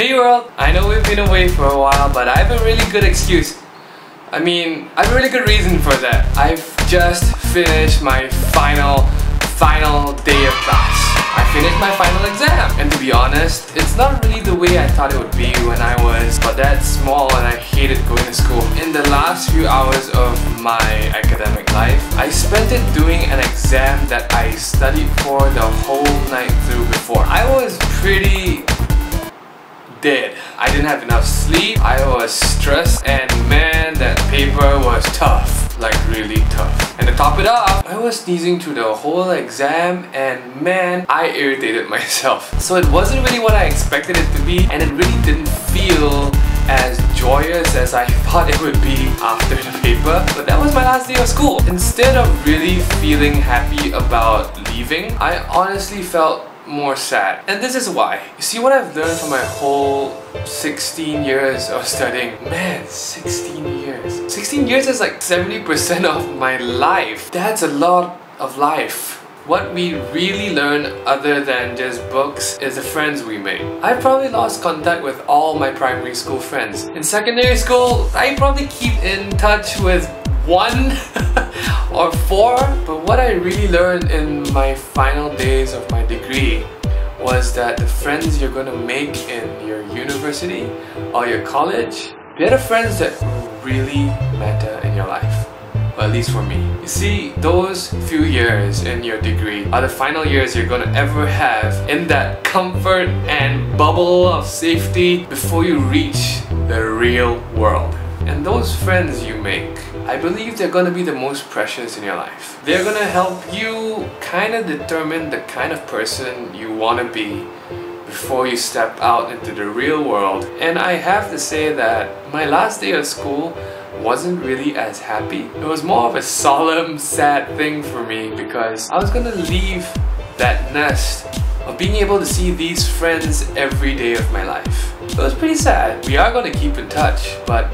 Hey world! I know we've been away for a while, but I have a really good excuse. I have a really good reason for that. I've just finished my final day of class. I finished my final exam, and to be honest, it's not really the way I thought it would be when I was that small and I hated going to school. In the last few hours of my academic life, I spent it doing an exam that I studied for the whole night through before. I was pretty dead. I didn't have enough sleep, I was stressed, and man, that paper was tough. Like really tough. And to top it off, I was sneezing through the whole exam and man, I irritated myself. So it wasn't really what I expected it to be, and it really didn't feel as joyous as I thought it would be after the paper. But that was my last day of school. Instead of really feeling happy about leaving, I honestly felt more sad. And this is why. You see, what I've learned from my whole 16 years of studying. Man, 16 years. 16 years is like 70% of my life. That's a lot of life. What we really learn other than just books is the friends we make. I probably lost contact with all my primary school friends. In secondary school, I probably keep in touch with one or four, but what I really learned in my final days of my degree was that the friends you're gonna make in your university or your college, they're the friends that really matter in your life. Well, at least for me. You see, those few years in your degree are the final years you're gonna ever have in that comfort and bubble of safety before you reach the real world. And those friends you make, I believe they're gonna be the most precious in your life. They're gonna help you kind of determine the kind of person you wanna be before you step out into the real world. And I have to say that my last day of school wasn't really as happy. It was more of a solemn, sad thing for me because I was gonna leave that nest of being able to see these friends every day of my life. It was pretty sad. We are gonna keep in touch, but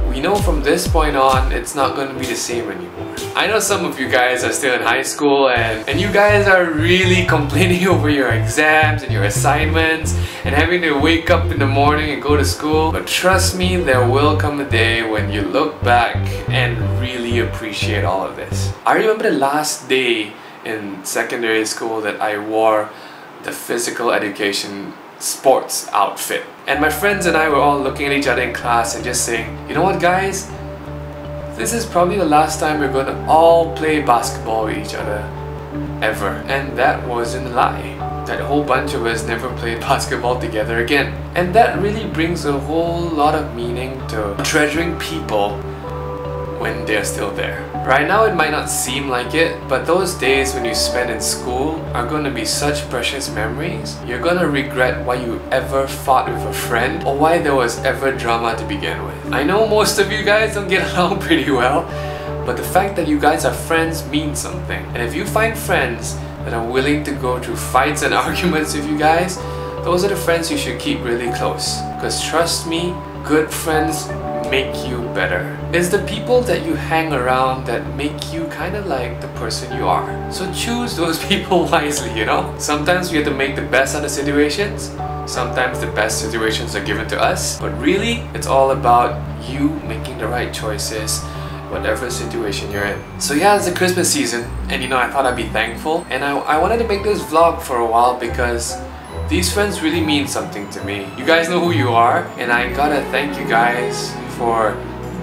we know from this point on, it's not going to be the same anymore. I know some of you guys are still in high school and you guys are really complaining over your exams and your assignments and having to wake up in the morning and go to school. But trust me, there will come a day when you look back and really appreciate all of this. I remember the last day in secondary school that I wore the physical education sports outfit. And my friends and I were all looking at each other in class and just saying, you know what guys? This is probably the last time we're gonna all play basketball with each other. Ever. And that wasn't a lie. That whole bunch of us never played basketball together again. And that really brings a whole lot of meaning to treasuring people when they're still there. Right now it might not seem like it, but those days when you spend in school are going to be such precious memories. You're going to regret why you ever fought with a friend or why there was ever drama to begin with. I know most of you guys don't get along pretty well, but the fact that you guys are friends means something. And if you find friends that are willing to go through fights and arguments with you guys, those are the friends you should keep really close. Because trust me, good friends make you better. It's the people that you hang around that make you kind of like the person you are. So choose those people wisely, you know? Sometimes we have to make the best out of situations. Sometimes the best situations are given to us. But really, it's all about you making the right choices whatever situation you're in. So yeah, it's the Christmas season and you know, I thought I'd be thankful. And I wanted to make this vlog for a while because these friends really mean something to me. You guys know who you are, and I gotta thank you guys for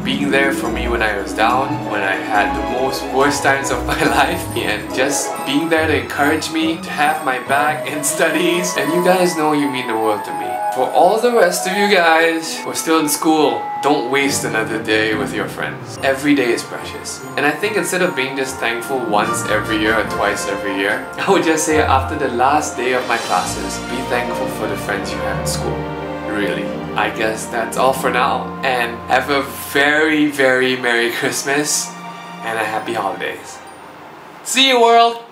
being there for me when I was down, when I had the most worst times of my life, and just being there to encourage me, to have my back in studies. And you guys know you mean the world to me. For all the rest of you guys who are still in school, don't waste another day with your friends. Every day is precious. And I think instead of being just thankful once every year or twice every year, I would just say after the last day of my classes, be thankful for the friends you have in school. Really. I guess that's all for now, and have a very, very Merry Christmas and a Happy Holidays. See you world!